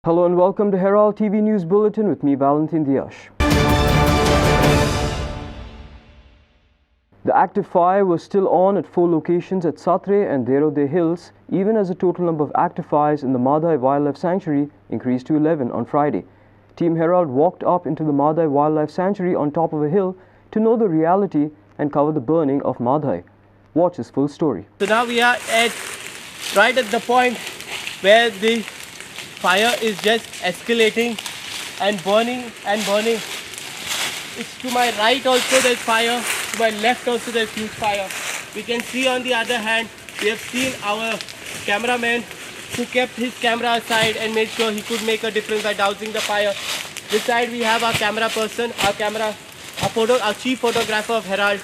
Hello and welcome to Herald TV News Bulletin with me, Valentin Diash. The active fire was still on at 4 locations at Satre and Derode Hills, even as the total number of active fires in the Madhai Wildlife Sanctuary increased to 11 on Friday. Team Herald walked up into the Madhai Wildlife Sanctuary on top of a hill to know the reality and cover the burning of Madhai. Watch this full story. So now we are right at the point where the fire is just escalating and burning and burning. It's to my right also there's fire, to my left also there's huge fire. We can see on the other hand, we have seen our cameraman who kept his camera aside and made sure he could make a difference by dousing the fire. This side we have our camera person, our chief photographer of Herald,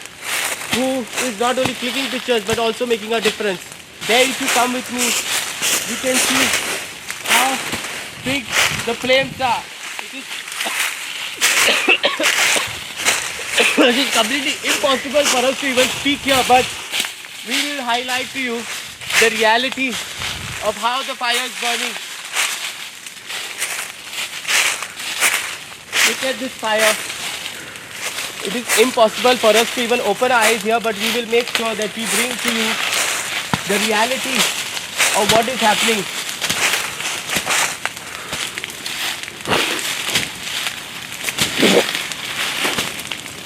who is not only clicking pictures but also making a difference. There, if you come with me, you can see how big the flames are. It is completely impossible for us to even speak here, but we will highlight to you the reality of how the fire is burning. Look at this fire. It is impossible for us to even open our eyes here, but we will make sure that we bring to you the reality of what is happening.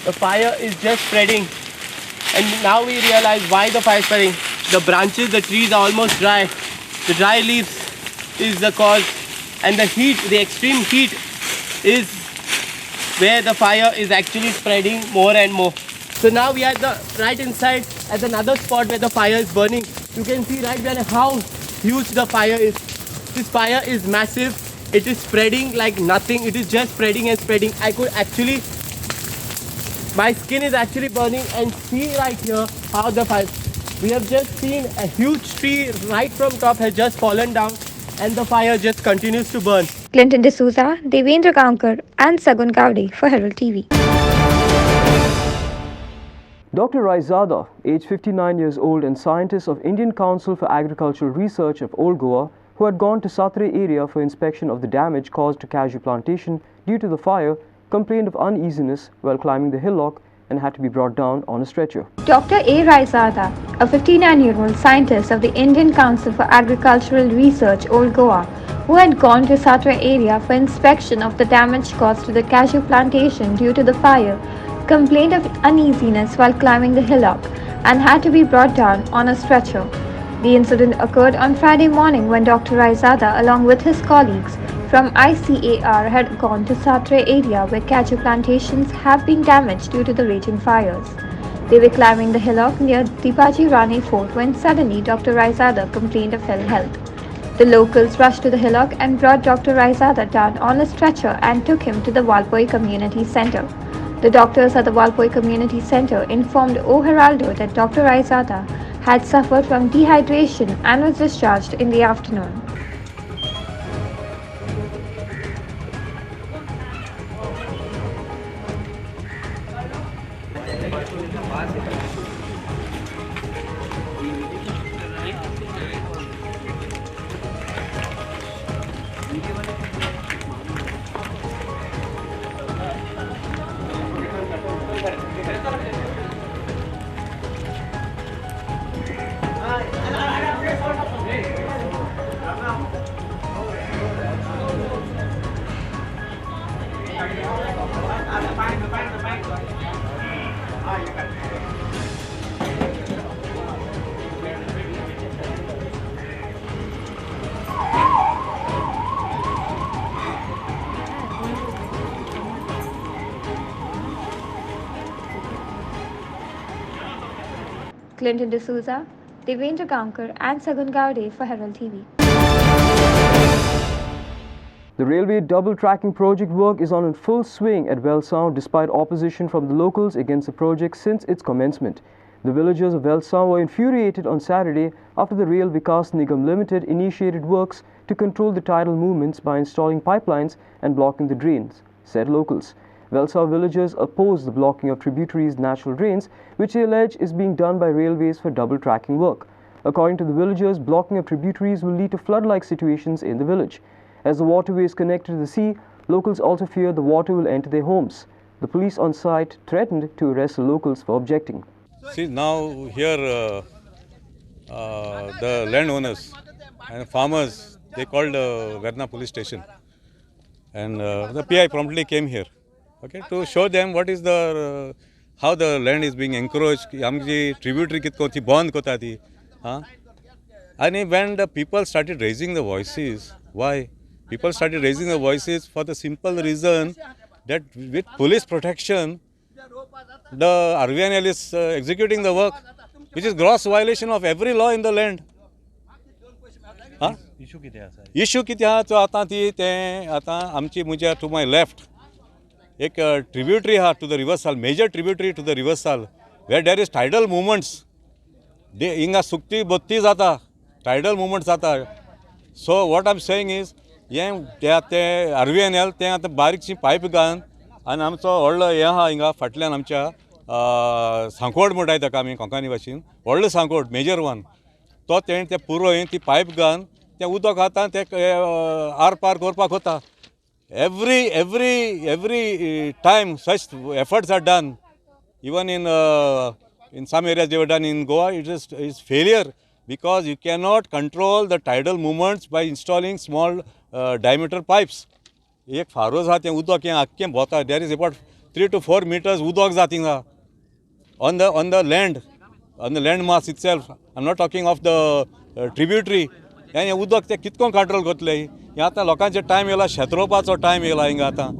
The fire is just spreading, and now we realize why the fire is spreading. The branches, the trees are almost dry. The dry leaves is the cause, and the heat, the extreme heat is where the fire is actually spreading more and more. So now we are right inside at another spot where the fire is burning. You can see right there how huge the fire is. This fire is massive. It is spreading like nothing. It is just spreading and spreading. My skin is actually burning, and see right here how the fire. We have just seen a huge tree right from top has just fallen down, and the fire just continues to burn. Clinton D'Souza, Devendra Kankar and Sagun Gowde for Herald TV. Dr. A Raizada, age 59 years old and scientist of Indian Council for Agricultural Research of Old Goa, who had gone to Satre area for inspection of the damage caused to cashew plantation due to the fire, complained of uneasiness while climbing the hillock and had to be brought down on a stretcher. Dr. A Raizada, a 59-year-old scientist of the Indian Council for Agricultural Research, Old Goa, who had gone to Satre area for inspection of the damage caused to the cashew plantation due to the fire, complained of uneasiness while climbing the hillock and had to be brought down on a stretcher. The incident occurred on Friday morning when Dr. Raizada, along with his colleagues from ICAR, had gone to Satre area where cashew plantations have been damaged due to the raging fires. They were climbing the hillock near Deepaji Rani Fort when suddenly Dr. Raizada complained of ill health. The locals rushed to the hillock and brought Dr. Raizada down on a stretcher and took him to the Walpoi Community Center. The doctors at the Walpoi Community Center informed O Heraldo that Dr. Raizada had suffered from dehydration and was discharged in the afternoon. Clinton D'Souza, Devendra Kankar and Sagun Gowde for Herald TV. The railway double tracking project work is on in full swing at Velsound despite opposition from the locals against the project since its commencement. The villagers of Velsound were infuriated on Saturday after the Rail Vikas Nigam Limited initiated works to control the tidal movements by installing pipelines and blocking the drains, said locals. Velsound villagers oppose the blocking of tributaries' natural drains, which they allege is being done by railways for double tracking work. According to the villagers, blocking of tributaries will lead to flood-like situations in the village. As the waterway is connected to the sea, locals also fear the water will enter their homes. The police on site threatened to arrest the locals for objecting. See, now here the landowners and farmers, they called Verna police station, and the PI promptly came here, okay, to show them what is the how the land is being encroached. आमची tributary कितको थी बंद कोता थी, हाँ. And when the people started raising the voices, why? People started raising the voices for the simple reason that with police protection, the RVNL is executing the work, which is gross violation of every law in the land. Huh? Issue किती हा तो आता ती ते आता आमची मुझे to my left एक tributary हा to the river Sal, major tributary to the river Sal, where there is tidal movements. They इंगा सुक्ती बोत्ती जाता, tidal movements जाता. So what I'm saying is, ये ते RVNL ते आता बारीकशी पाईप घालून आणि आमचो व्हडलो हे आहा हिंगा फाटल्यान आमच्या सांकोड म्हणटाय ताका आमी कोंकणी भाशेन व्हडलो सांकोड मेजर वन तो तेणें ते पुरो ती पायप घालून तें उदक खाता ते आर पार करपाक वता. Every time such efforts are done, even in some areas they were done in Goa, it is failure because you cannot control the tidal movements by installing small diameter pipes. एक फारोज आहा तें उदक हें आख्खें भोंवता. There is about 3 to 4 meters उदक जाता हिंगा on the land mass itself. I'm not talking of the tributary. हें उदक तें कितको कंट्रोल करतले. हें आतां लोकांचे टायम येयला, शेत रोवपाचो टायम येयला हिंगा आतां.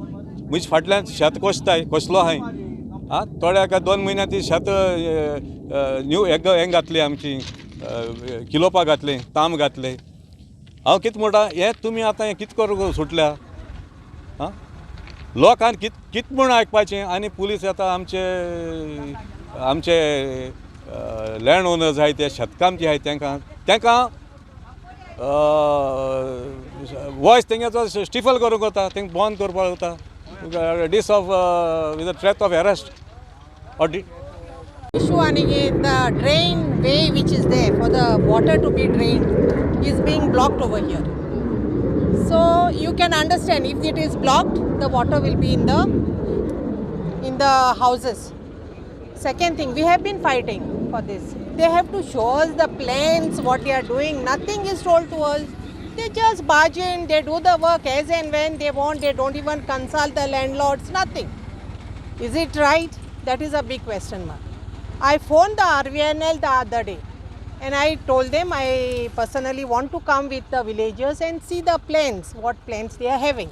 म्हजे फाटल्यान शेत कोसताय कोसलो आहाय. आं थोड्या 2 म्हयन्या ती शेत न्यू हें घातली आमची किलोपा घातलें, ताम घातलें. हांव कितें म्हणटा हें तुमी आतां हें कितें करूंक सुटल्या. हां लोकांक कितें म्हूण आयकपाचें आनी पुलीस येता आमचे लँड ओनर्स आहाय ते शेतकामती आहाय तांकां वॉयस तेंगेचो स्टिफल करूंक वता, तेंकां बंद करपाक वता. डिस of with the threat of arrest or issue and the drain way which is there for the water to be drained is being blocked over here. So you can understand if it is blocked, the water will be in the houses. Second thing, we have been fighting for this. They have to show us the plans, what they are doing. Nothing is told to us. They just barge in, they do the work as and when they want. They don't even consult the landlords, nothing. Is it right? That is a big question mark. I phoned the RVNL the other day and I told them I personally want to come with the villagers and see the plans, what plans they are having.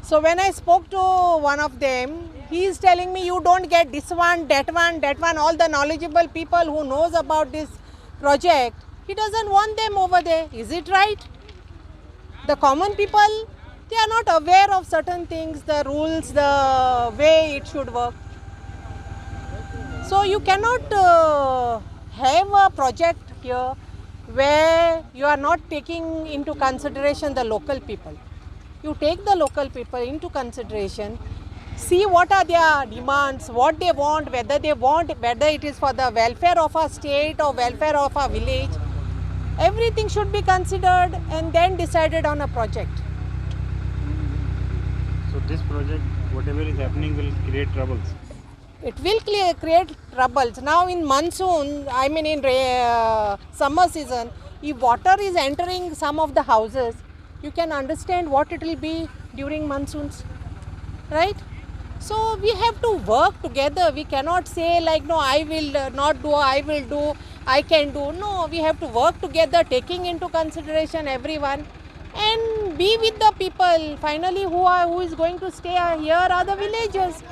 So when I spoke to one of them, he is telling me you don't get this one, that one, all the knowledgeable people who knows about this project, he doesn't want them over there. Is it right? The common people, they are not aware of certain things, the rules, the way it should work. So you cannot have a project here where you are not taking into consideration the local people. You take the local people into consideration, see what are their demands, what they want, whether it is for the welfare of our state or welfare of our village. Everything should be considered and then decided on a project. So this project, whatever is happening, will create troubles. It will create troubles. Now in monsoon, I mean in summer season, if water is entering some of the houses, you can understand what it will be during monsoons, right? So we have to work together. We cannot say like, no, I will not do, I will do, I can do. No, we have to work together, taking into consideration everyone and be with the people. Finally, who is going to stay here are the villagers.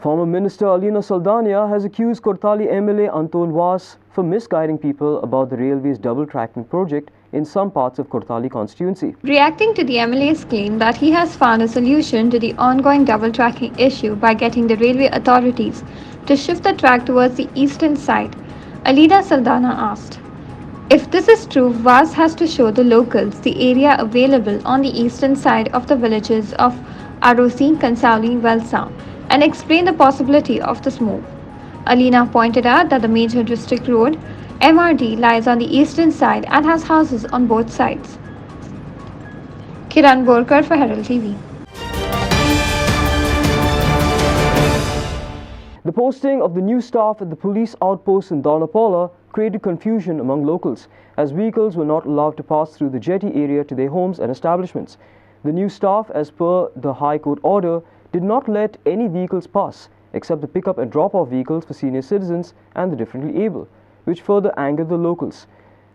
Former Minister Alina Saldania has accused Kortali MLA Anton Vas for misguiding people about the railway's double tracking project in some parts of Kortali constituency. Reacting to the MLA's claim that he has found a solution to the ongoing double tracking issue by getting the railway authorities to shift the track towards the eastern side, Alina Saldana asked, if this is true, Vas has to show the locals the area available on the eastern side of the villages of Arosi, Kansauli, Valsa, and explain the possibility of this move. Alina pointed out that the major district road MRD lies on the eastern side and has houses on both sides. Kiran Borkar for Herald TV. The posting of the new staff at the police outpost in Donapaula created confusion among locals, as vehicles were not allowed to pass through the jetty area to their homes and establishments. The new staff, as per the High Court order, did not let any vehicles pass, except the pick-up and drop-off vehicles for senior citizens and the differently able, which further angered the locals.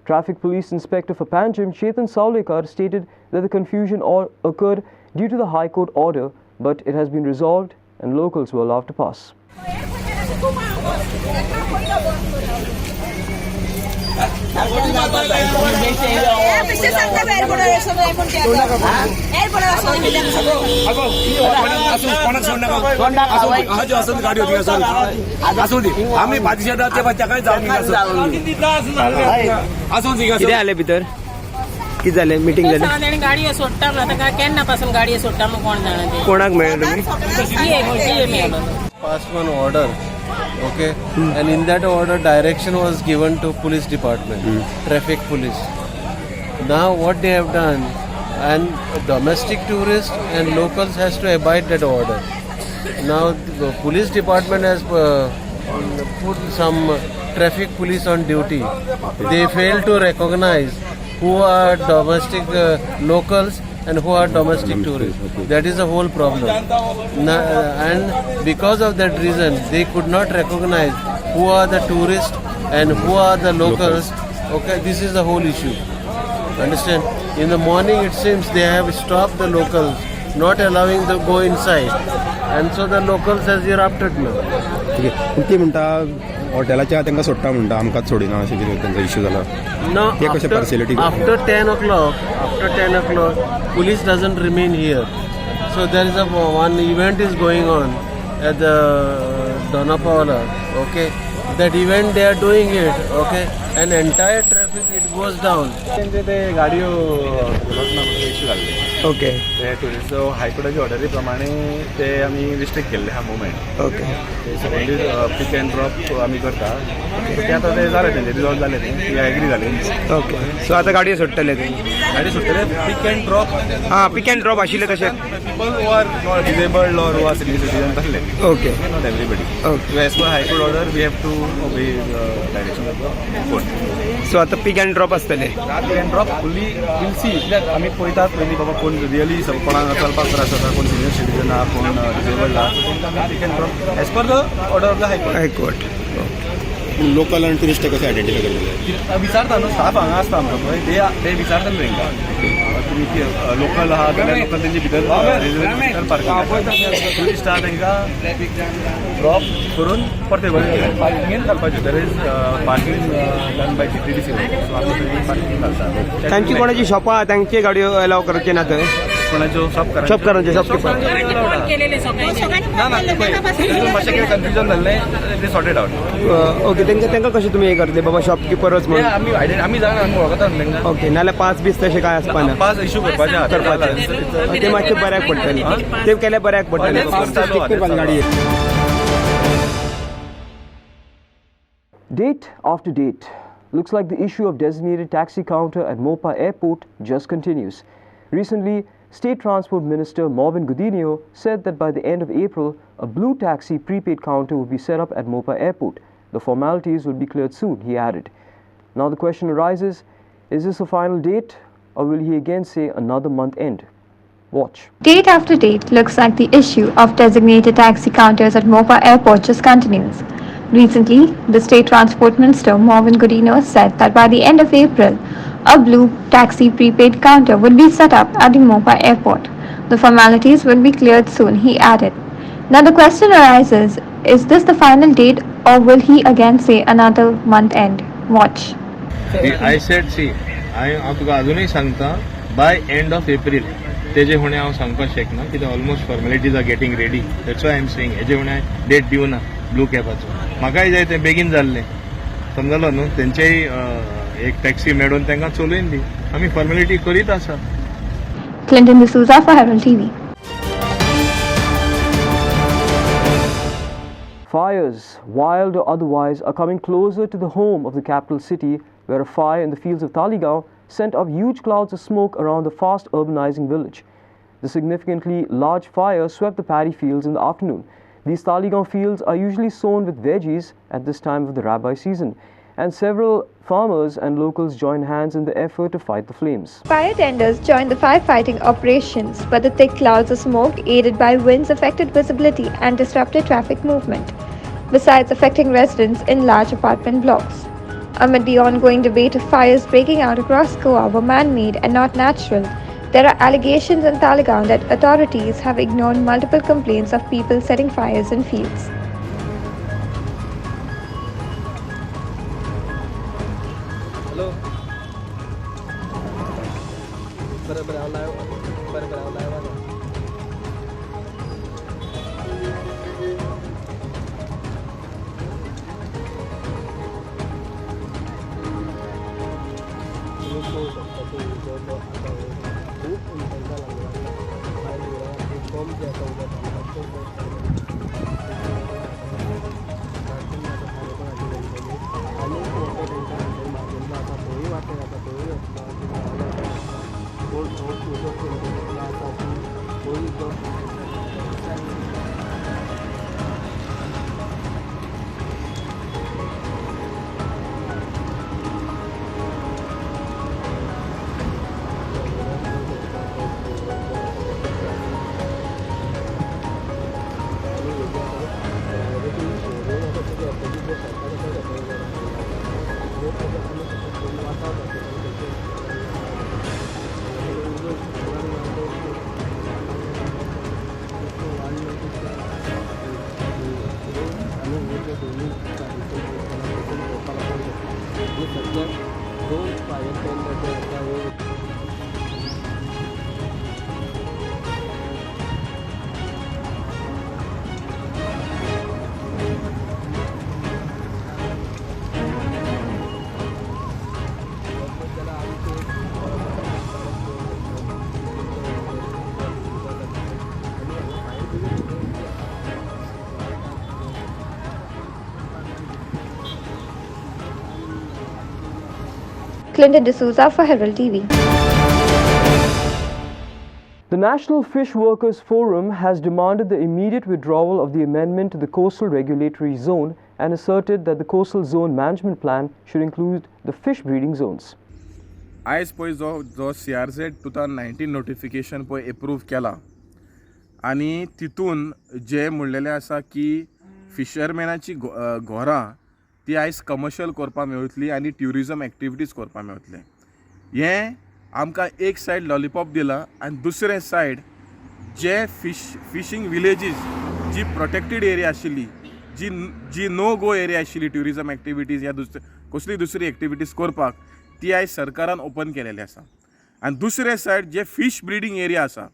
Traffic Police Inspector for Panjim, Chetan Saulekar, stated that the confusion occurred due to the High Court order, but it has been resolved and locals were allowed to pass. किती आले भितर किती झाले meeting झाली गाडी सोडटा ना आता केन्ना पासून गाडी सोडटा मग कोण जाणा कोणाक मेळ्ळें तुम्ही passed one order, okay, and in that order direction was given to police department, traffic police. Now what they have done, and domestic tourists and locals has to abide that order. Now the police department has put some traffic police on duty. They fail to recognize who are domestic locals and who are domestic tourists. That is the whole problem. And because of that reason, they could not recognize who are the tourists and who are the locals. Okay, this is the whole issue. Understand? In the morning, it seems they have stopped the locals, not allowing them to go inside. And so the locals has erupted now. ती म्हणटा हॉटेलाच्या तांकां सोडटा म्हणटा आमकांच सोडिना अशें कितें तांचो issue जाला No, हे कशें पार्सियलिटी after 10 o'clock, police doesn't remain here. So there is one event is going on at the Donapaula, okay. That event they are doing it, okay, and entire traffic it goes down. ते गाडयो issue जाल्ले okay ते tourist हायकोर्टाच्या ऑर्डरी प्रमाणे ते आमी restrict केल्ले हा मुवमेंट ओके ते सगळे पिक अँड ड्रॉप आमी करता ते आतां ते जालें तेंचे रिजॉल्व जालें ते एग्री जालें ओके सो आतां गाडयो सोडटले तुमी गाडी सुटले पिक अँड ड्रॉप हां पिक अँड ड्रॉप आशिल्ले तशें people who are not disabled or who are senior citizen तसले okay not everybody okay as per high court order we have to obey direction of the court so आतां pick and drop आसतले pick and drop fully will see कित्याक आमी पळयतात पयलीं बाबा कोण really कोणाक चलपाक त्रास जाता कोण सिनियर सिटीजन आहा कोण डिसेबल्ड आहा pick and drop as per the order of the high court local आनी टुरिस्ट कशें आयडेंटिफाय करतले विचारता न्हू स्टाफ हांगा आसता आमकां पळय ते विचारतले तांकां तुमी लोकल आहा जाल्यार लोकल तेंचे भितर भितर पार्किंग टुरिस्ट आहा तांकां ड्रॉप करून परते पार्किंगेन घालपाचें there is parking done by TTDC so आमी पार्किंग घालता तांची कोणाची शॉपां आहा तांचे गाडयो अलाव करचे ना थंय कोणाच्यो शॉपकारांचे शॉपकीपर ना मातशें कितें कन्फ्युजन जाल्लें ते सॉर्टेड आउट ओके तांकां कशें तुमी हे करतले बाबा शॉपकिपरच म्हणून आमी जाणा आमी वळखता तांकां ओके नाल्यार पास बीस तशें काय आसपाना पास इश्यू करपाचें ते मातशें बऱ्याक पडटलें ते केल्यार बऱ्याक पडटलें Date after date. Looks like the issue of designated taxi counter at Mopa Airport just continues. Recently, State Transport Minister Marvin Godinho said that by the end of April, a blue taxi prepaid counter would be set up at Mopa Airport. The formalities will be cleared soon, he added. Now the question arises, is this a final date or will he again say another month end? Watch. Date after date looks like the issue of designated taxi counters at Mopa Airport just continues. Recently, the State Transport Minister Marvin Godinho said that by the end of April, a blue taxi prepaid counter would be set up at the Mopa Airport. The formalities will be cleared soon, he added. Now the question arises, is this the final date or will he again say another month end? Watch. I said, see, हांव तुका अजूनय सांगता by end of April. तेजे फुडें हांव सांगपाक शकना कित्याक almost formalities are getting ready that's why I am saying हेजे फुडें डेट दिवना ब्लू कॅबाचो म्हाकाय जाय तें बेगीन जाल्लें समजलो न्हू तेंचेय एक टॅक्सी मेळोवन तांकां चलोवन दी आमी फॉर्मेलिटी करीत आसा Clinton D'Souza for Herald TV. Fires, wild or otherwise, are coming closer to the home of the capital city, where a fire in the fields of Talegaon sent up huge clouds of smoke around the fast urbanizing village. The significantly large fire swept the paddy fields in the afternoon. These Talegaon fields are usually sown with veggies at this time of the rabi season, and several farmers and locals join hands in the effort to fight the flames. Fire tenders joined the firefighting operations, but the thick clouds of smoke, aided by winds, affected visibility and disrupted traffic movement, besides affecting residents in large apartment blocks. Amid the ongoing debate of fires breaking out across Goa were man-made and not natural, there are allegations in Talegaon that authorities have ignored multiple complaints of people setting fires in fields. Clinton D'Souza for Herald TV. The National Fish Workers Forum has demanded the immediate withdrawal of the amendment to the Coastal Regulatory Zone and asserted that the Coastal Zone Management Plan should include the fish breeding zones. आयज पळय जो CRZ 2019 notification पळय approve केला आनी तितून जे म्हणलेले आसा की फिशरमॅनाची घोरां ती आयज कमर्शियल करपा मेळटली आनी ट्युरिजम एक्टिविटीज करपा मेळटले. हें आमकां एक सायड लॉलीपॉप दिला आनी दुसरे सायड जे फिशींग विलेजीस जी प्रोटेक्टेड एरिया आशिल्ली जी नो गो एरिया आशिल्ली ट्युरिजम एक्टिविटीज या कसली दुसरी एक्टिविटीज करपाक ती आयज सरकारान ओपन केलेली आसा. आनी दुसरे सायड जे फीश ब्रिडींग एरिया आसा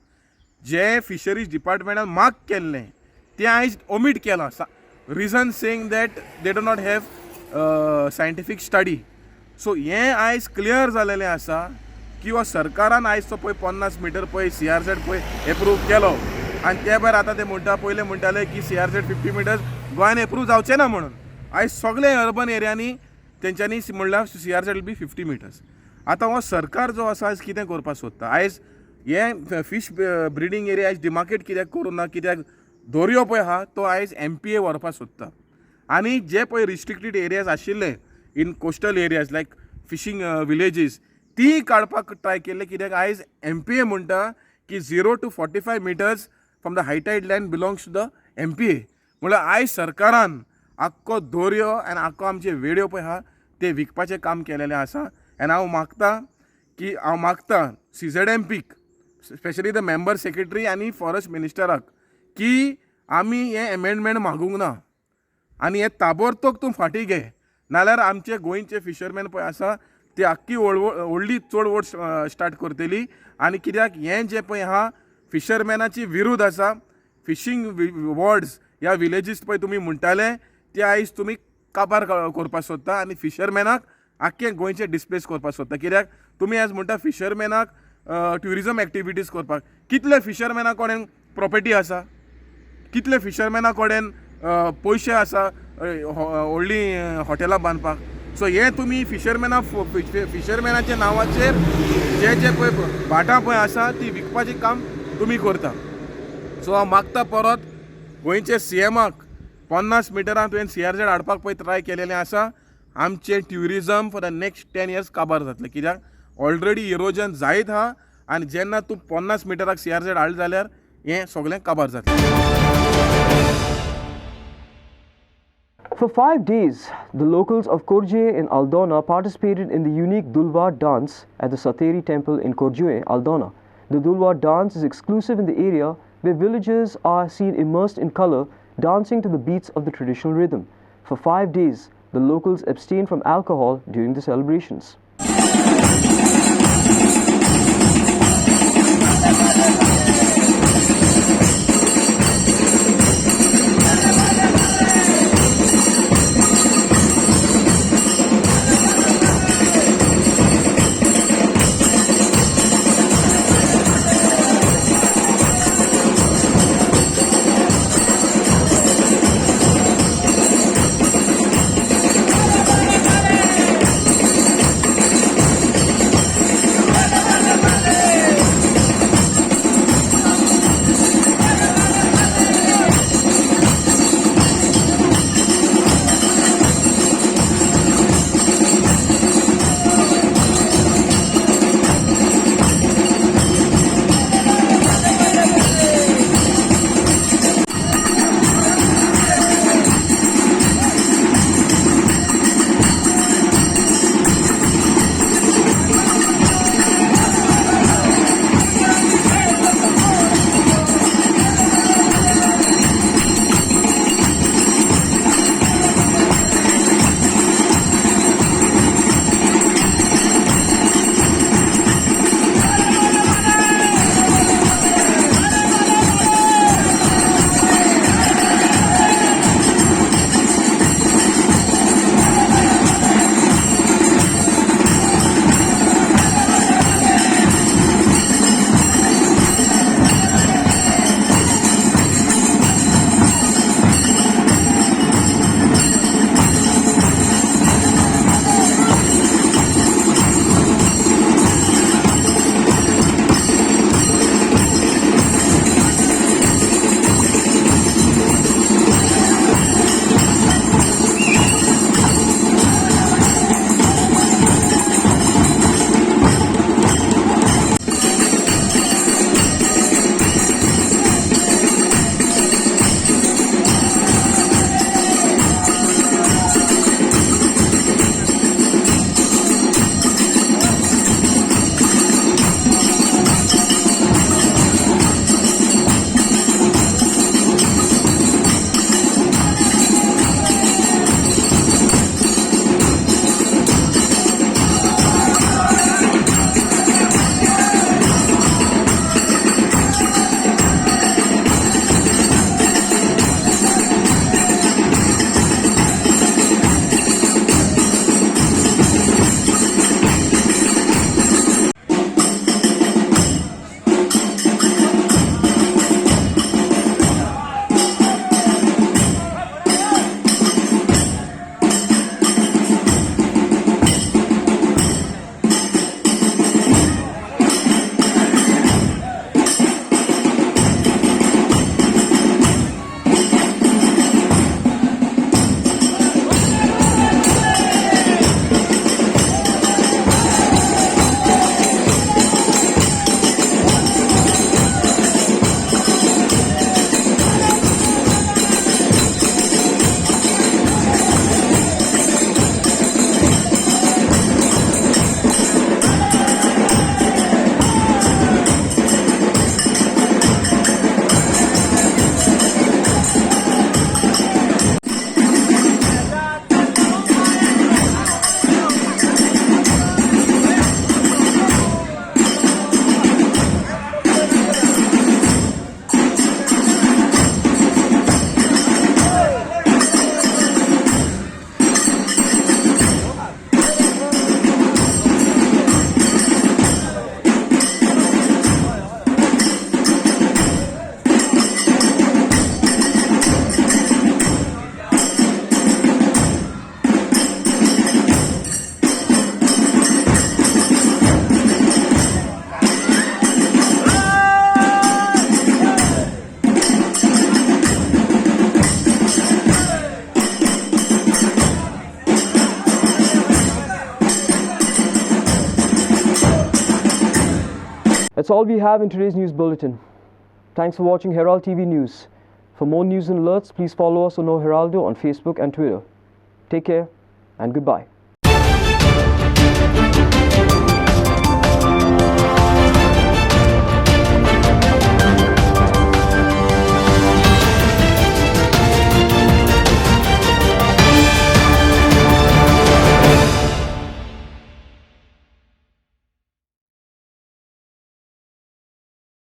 जे फिशरीज डिपार्टमेंटान माग केल्लें तें आयज ओमीट केलां. Reason saying that they do not have scientific study. So हें आयज क्लियर जालेलें आसा की हो सरकारान आयज तो पळय 50 मिटर पळय CRZ पळय एप्रूव केलो आनी ते भायर आतां ते म्हणटा पयले म्हणटाले की CRZ 50 मिटर्स गोंयान एप्रूव जावचें ना म्हणून. आयज सगळे अर्बन एरियांनी तेंच्यांनी म्हणल्यार CRZ विल बी 50 मिटर्स. आतां हो सरकार जो आसा आयज कितें करपाक सोदता? आयज हे फीश ब्रिडींग एरिया आयज डिमार्केट कित्याक करूं ना? कित्याक दर्यो पळय आहा तो आयज MPA व्हरपाक सोदता आनी जे पळय रिस्ट्रिक्टेड एरियाज आशिल्ले इन कोस्टल एरियाज लायक फिशींग विलेजीस ती काडपाक ट्राय केल्ले. कित्याक आयज MPA म्हणटा की 0 to 45 metres from the high tide land belongs to the MPA. म्हणल्यार आयज सरकारान आख्खो दर्यो आनी आख्खो आमचे वेड्यो पळय आहा ते विकपाचें काम केलेलें आसा. आनी हांव मागता CZMPक स्पेशली द मेंबर सेक्रेटरी आनी फॉरेस्ट मिनिस्टराक की आमी हे एमेंडमेंट मागूंक ना आनी हे ताबडतोब तूं फाटीं घे, नाल्यार आमचे गोंयचे फिशरमॅन पळय आसा ती आख्खी व्हडली चडवड स्टार्ट करतली. आनी कित्याक हें जें पळय आहा फिशरमॅनाची विरूद्ध आसा. फिशींग वॉर्ड्स ह्या विलेजीस पळय तुमी म्हणटाले ते आयज तुमी काबार करपाक सोदता आनी फिशरमॅनाक आख्खे गोंयचे डिस्प्लेस करपाक सोदता. कित्याक तुमी आयज म्हणटा फिशरमॅनाक ट्युरिजम एक्टिविटीज करपाक. कितले फिशरमॅना कडेन प्रॉपर्टी आसा? कितले फिशरमॅना कडेन पयशे आसा व्हडली हॉटेलां बांदपाक. सो हे तुमी फिशरमॅनाच्या नांवाचेर जे पळय भाटां पळय आसा ती विकपाचें काम तुमी करता. सो हांव मागता परत गोंयचे CMाक 50 मिटरां तुवें CRZ हाडपाक पळय ट्राय केलेलें आसा. आमचें tourism for the next 10 years काबार जातलें, कित्याक ऑलरेडी इरोजन जायत आहा आनी जेन्ना तूं 50 मिटराक CRZ हाडलें जाल्यार हें सगळें काबार जातलें. For 5 days, the locals of Korjue in Aldona participated in the unique Dulwar Dance at the Sateri Temple in Korjue, Aldona. The Dulwar Dance is exclusive in the area where villagers are seen immersed in color, dancing to the beats of the traditional rhythm. For 5 days, the locals abstain from alcohol during the celebrations. That's all we have in today's news bulletin. Thanks for watching Herald TV News. For more news and alerts, please follow us on Heraldo on Facebook and Twitter. Take care and goodbye.